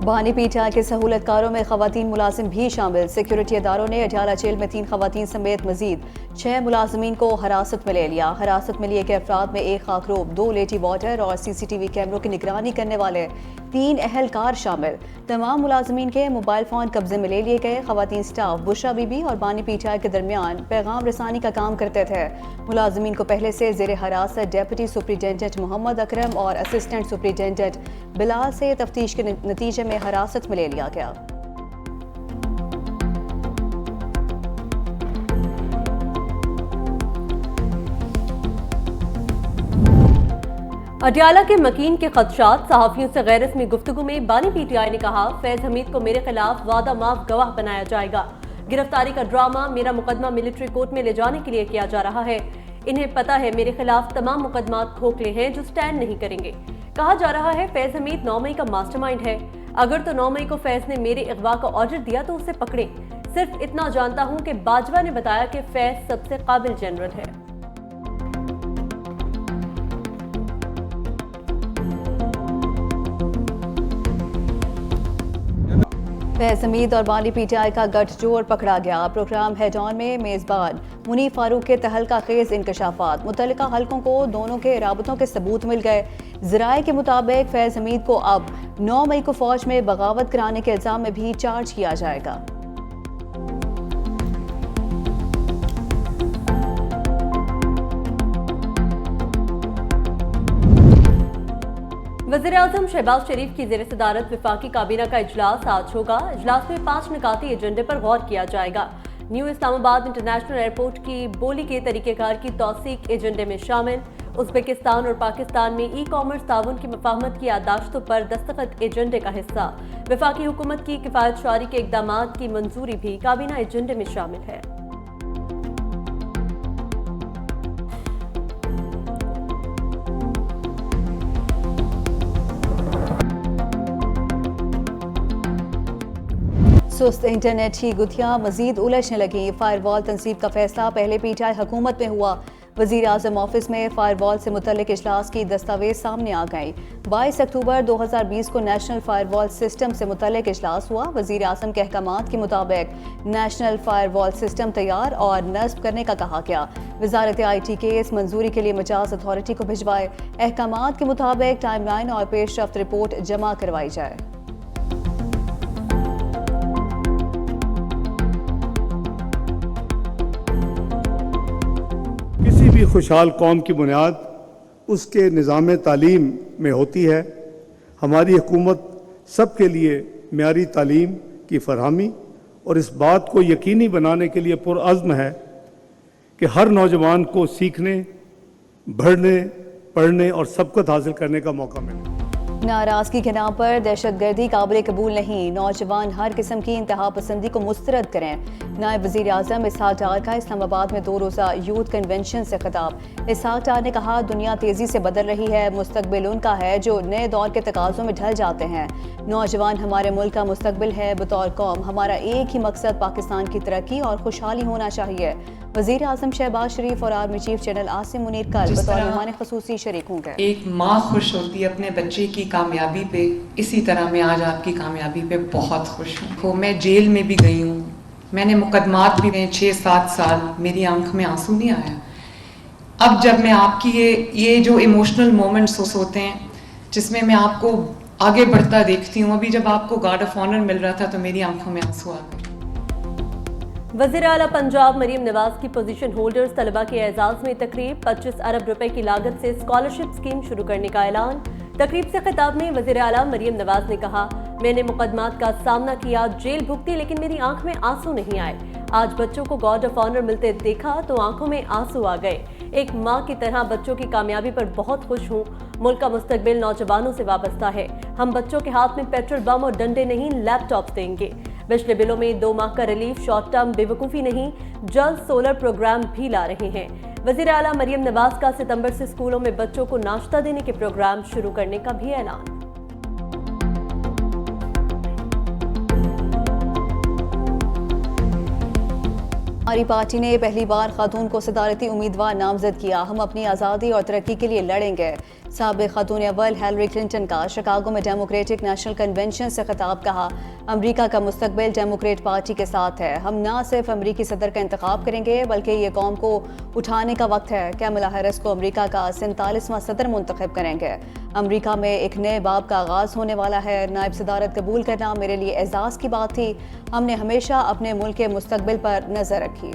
बानी पीटीआई के सहूलतकारों में खवातीन मुलाजिम भी शामिल। सिक्योरिटी इदारों ने अडयाला जेल में 3 खवातीन समेत मजीद 6 मुलाजमीन को हिरासत में ले लिया। हिरासत में लिए गए अफराद में 1 खाकरोब, 2 लेटी वार्डर और CCTV कैमरों की निगरानी करने वाले 3 अहलकार शामिल। तमाम मुलाजमीन के मोबाइल फ़ोन कब्जे में ले लिए गए। खवातीन स्टाफ बुशरा बीबी और बानी पीटीआई के दरमियान पैगाम रसानी का काम करते थे। मुलाजमीन को पहले से ज़ेर हिरासत डेप्यूटी सुपरिटेंडेंट मोहम्मद अकरम और असिस्टेंट सुपरिटेंडेंट बिलाल से तफ्तीश के नतीजे में हिरासत में ले लिया गया। अडयाला के मकीन के खदशात, सहाफियों से गैर रस्मी गुफ्तगू में बानी पीटीआई ने कहा, फैज हमीद को मेरे खिलाफ वादा माफ गवाह बनाया जाएगा। गिरफ्तारी का ड्रामा मेरा मुकदमा मिलिट्री कोर्ट में ले जाने के लिए किया जा रहा है। इन्हें पता है मेरे खिलाफ तमाम मुकदमात खोखले हैं जो स्टैंड नहीं करेंगे। कहा जा रहा है फैज हमीद 9 मई का मास्टरमाइंड है। अगर तो 9 मई को फैज ने मेरे अगवा का ऑर्डर दिया तो उसे पकड़े। सिर्फ इतना जानता हूं कि बाजवा ने बताया कि फैज सबसे काबिल जनरल है। फैज हमीद और बानी पीटीआई का गठजोड़ पकड़ा गया। प्रोग्राम हेड ऑन में मेजबान मुनीफ फारूक के तहलका खेज इंकशाफात, मुतल्लिका हलकों को दोनों के राबतों के सबूत मिल गए। ज़राए के मुताबिक फैज हमीद को अब 9 मई को फौज में बगावत कराने के इल्जाम में भी चार्ज किया जाएगा। वज़ीर-ए-आज़म शहबाज शरीफ की ज़ेर सदारत वफाकी काबीना का इजलास आज होगा। इजलास में 5 निकाती एजेंडे पर गौर किया जाएगा। न्यू इस्लामाबाद इंटरनेशनल एयरपोर्ट की बोली के तरीक़ेकार की तौसीक एजेंडे में शामिल। उज़्बेकिस्तान और पाकिस्तान में ई-कॉमर्स ताउन की मफाहमत की यादाश्तों पर दस्तखत एजेंडे का हिस्सा। वफाकी हुकूमत की किफ़ायत शारी के इक़दामात की मंजूरी भी काबीना एजेंडे में शामिल है। सुस्त इंटरनेट की गुत्थियां मजीद उलझने लगी। फायरवॉल तनसीब का फैसला पहले पीटीआई हुकूमत में हुआ। वज़ीर आज़म ऑफिस में फायरवॉल से मुतल्लिक इजलास की दस्तावेज सामने आ गई। 22 अक्टूबर 2020 को नेशनल फायरवॉल सिस्टम से मुतल्लिक इजलास हुआ। वज़ीर आज़म के अहकामात के मुताबिक नेशनल फायरवॉल सिस्टम तैयार और नस्ब करने का कहा गया। वजारत IT के इस मंजूरी के लिए मजाज अथॉरिटी को भिजवाए। अहकामात के मुताबिक टाइमलाइन और पेशरफ्त रिपोर्ट जमा करवाई जाए। किसी भी खुशहाल कौम की बुनियाद उसके निज़ाम तालीम में होती है। हमारी हुकूमत सबके लिए मियारी तालीम की फरहमी और इस बात को यकीनी बनाने के लिए पुरअज़्म है कि हर नौजवान को सीखने, बढ़ने, पढ़ने और सबकत हासिल करने का मौका मिले। नाराजगी के नाम पर दहशतगर्दी काबिल कबूल नहीं। नौजवान हर किस्म की इंतहा पसंदी को मुस्तरद करें। नायब वज़ीर आज़म इसहाक डार का इस्लामाबाद में 2 रोज़ा यूथ कन्वेंशन से खिताब। इसहाक डार ने कहा, दुनिया तेज़ी से बदल रही है, मुस्तकबिल उनका है जो नए दौर के तकाज़ों में ढल जाते हैं। नौजवान हमारे मुल्क का मुस्तकबिल है। बतौर कौम हमारा एक ही मकसद पाकिस्तान की तरक्की और खुशहाली होना चाहिए। वज़ीर आज़म शहबाज शरीफ और army chief general Asim Munir कल बतौर मेहमान ख़ुसूसी शरीक होंगे। एक माँ खुश होती है अपने बच्चे की कामयाबी पे, इसी तरह मैं आज आपकी कामयाबी पे बहुत खुश हूँ। मैं जेल में भी गई हूँ, मैंने मुकदमात भी 6-7 साल, मेरी आंख में आंसू नहीं आया। अब जब मैं आपकी ये जो इमोशनल मोमेंट्स होते हैं जिसमें मैं आपको आगे बढ़ता देखती हूँ, अभी जब आपको गार्ड ऑफ ऑनर मिल रहा था तो मेरी आंखों में आंसू आ गए। वज़ीर आला पंजाब मरीम नवाज की पोजीशन होल्डर्स तलबा के एजाज में तकरीब। 25 अरब रुपए की लागत से स्कॉलरशिप स्कीम शुरू करने का ऐलान। तकरीब से खिताब में वज़ीर आला मरीम नवाज ने कहा, मैंने मुकदमात का सामना किया, जेल भुगती, लेकिन मेरी आंख में आंसू नहीं आए। आज बच्चों को गार्ड ऑफ ऑनर मिलते देखा तो आंखों में आंसू आ गए। एक माँ की तरह बच्चों की कामयाबी पर बहुत खुश हूँ। मुल्क का मुस्तकबिल नौजवानों से वाबस्ता है। हम बच्चों के हाथ में पेट्रोल बम और डंडे नहीं, लैपटॉप देंगे। पिछले बिलों में 2 माह का रिलीफ शॉर्ट टर्म बेवकूफ़ी नहीं, जल्द सोलर प्रोग्राम भी ला रहे हैं। वज़ीर आला मरीम नवाज का सितंबर से स्कूलों में बच्चों को नाश्ता देने के प्रोग्राम शुरू करने का भी ऐलान। हमारी पार्टी ने पहली बार खातून को सदारती उम्मीदवार नामजद किया। हम अपनी आज़ादी और तरक्की के लिए लड़ेंगे। साबिक़ खातून अव्वल हिलरी क्लिंटन का शिकागो में डेमोक्रेटिक नेशनल कन्वेंशन से खिताब, कहा अमरीका का मुस्तकबिल डेमोक्रेट पार्टी के साथ है। हम न सिर्फ अमरीकी सदर का इंतखाब करेंगे बल्कि ये कौम को उठाने का वक्त है। कैमला हैरिस को अमरीका का 47वां सदर मुंतखब करेंगे। अमरीका में एक नए बाब का आगाज़ होने वाला है। नायब सदारत कबूल करना मेरे लिए एजाज़ की बात थी। हमने हमेशा अपने मुल्क के मुस्तकबिल पर नज़र रखी।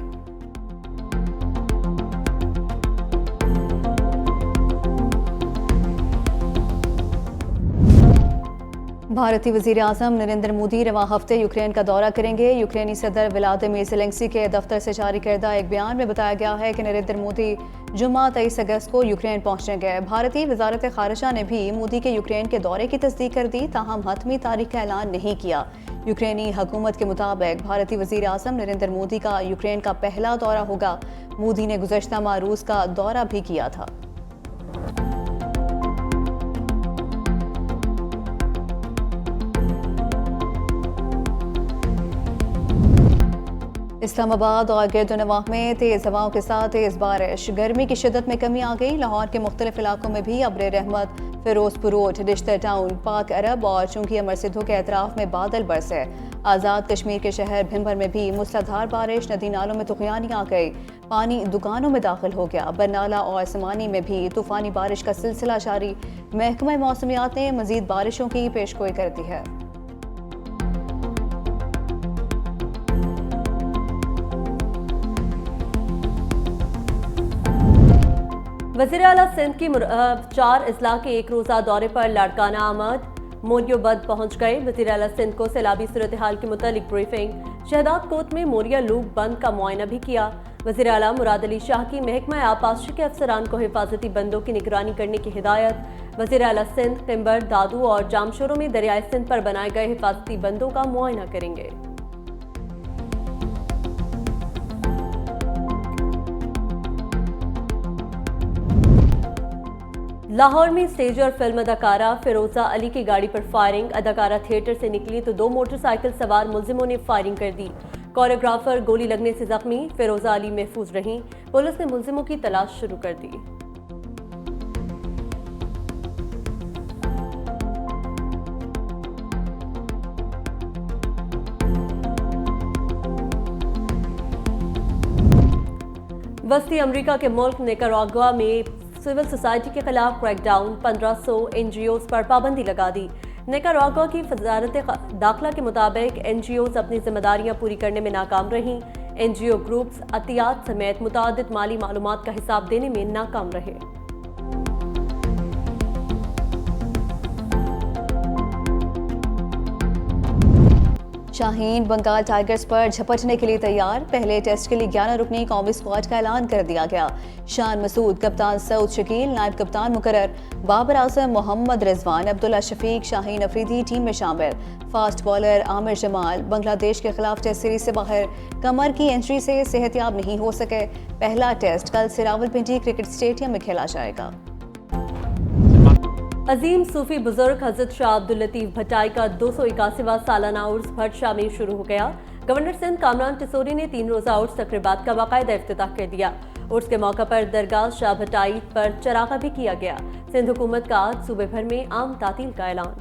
भारतीय वज़ीर आज़म नरेंद्र मोदी रवां हफ्ते यूक्रेन का दौरा करेंगे। यूक्रेनी सदर व्लादिमीर ज़ेलेंस्की के दफ्तर से जारी करदा एक बयान में बताया गया है कि नरेंद्र मोदी जुम्मा 23 अगस्त को यूक्रेन पहुंचेंगे। भारतीय वजारत खारिजा ने भी मोदी के यूक्रेन के दौरे की तस्दीक कर दी, ताहम हतमी तारीख का ऐलान नहीं किया। यूक्रेनी हुकूमत के मुताबिक भारतीय वज़ीर आज़म नरेंद्र मोदी का यूक्रेन का पहला दौरा होगा। मोदी ने गुज़श्ता माह रूस का दौरा भी किया था। इस्लामाबाद और गिरदोनवाह में तेज़ हवाओं के साथ तेज़ बारिश, गर्मी की शिद्दत में कमी आ गई। लाहौर के मुख्तलिफ इलाकों में भी अब्र रहमत, फिरोजपुर, रिश्ता टाउन, पाक अरब और चुंकी अमर सिद्धू के अतराफ में बादल बरसे। आज़ाद कश्मीर के शहर भिम्बर में भी मूसलाधार बारिश, नदी नालों में तूफ़ानी आ गई, पानी दुकानों में दाखिल हो गया। बरनाला और समानी में भी तूफ़ानी बारिश का सिलसिला जारी। महकमा मौसमियात ने मज़ीद बारिशों की पेशगोई कर दी है। वज़ीर आला सिंध की 4 अजला के एक रोज़ा दौरे पर लाड़काना आमद मोरियोबद पहुंच गए। वज़ीर आला सिंध को सैलाबी सूरत हाल के मुतालिक ब्रीफिंग, शहदाद कोत में मोरिया लूप बंद का मुआयना भी किया। वज़ीर आला मुराद अली शाह की महकमा आबपाशी के अफसरान को हिफाजती बंदों की निगरानी करने की हिदायत। वज़ीर आला सिंध खिंबर, दादू और जामशोरों में दरियाए सिंध पर बनाए गए हिफाजती बंदों का मुआयना करेंगे। लाहौर में स्टेज और फिल्म अदाकारा फिरोजा अली की गाड़ी पर फायरिंग, अदाकारा थिएटर से निकली तो 2 मोटरसाइकिल सवार मुलजिमों ने फायरिंग कर दी। कोरियोग्राफर गोली लगने से जख्मी, फिरोजा अली महफूज रहीं। पुलिस ने मुलजिमों की तलाश शुरू कर दी। वस्ती अमरीका के मुल्क निकारागुआ में सिविल सोसाइटी के खिलाफ क्रैकडाउन, 1500 NGOs पर पाबंदी लगा दी। निकारागुआ की वजारत दाखिला के मुताबिक NGOs अपनी जिम्मेदारियां पूरी करने में नाकाम रहीं। NGO ग्रुप्स अतियात समेत मुतादिद माली मालूमात का हिसाब देने में नाकाम रहे। शाहीन बंगाल टाइगर्स पर झपटने के लिए तैयार। पहले टेस्ट के लिए 11 रुकनी कौमी स्क्वाड का ऐलान कर दिया गया। शान मसूद, कप्तान सऊद शकील, नायब कप्तान मुकर्रर, बाबर आजम, मोहम्मद रिजवान, अब्दुल्ला शफीक, शाहीन अफरीदी टीम में शामिल। फास्ट बॉलर आमिर जमाल बांग्लादेश के खिलाफ टेस्ट सीरीज से बाहर, कमर की इंजरी से सेहतयाब नहीं हो सके। पहला टेस्ट कल से रावलपिंडी क्रिकेट स्टेडियम में खेला जाएगा। अजीम सूफी बुजुर्ग हजरत शाह अब्दुल लतीफ भट्टाई का 281वां सालाना उर्स भट्ट शाह में शुरू हो गया। गवर्नर सिंध कामरान टिसोरी ने 3 रोज़ा उर्स तकरीबात का बाकायदा इफ्तिताह कर दिया। उर्स के मौका पर दरगाह शाह भट्टाई पर चरागा भी किया गया। सिंध हुकूमत का आज सूबे भर में आम तातील का ऐलान।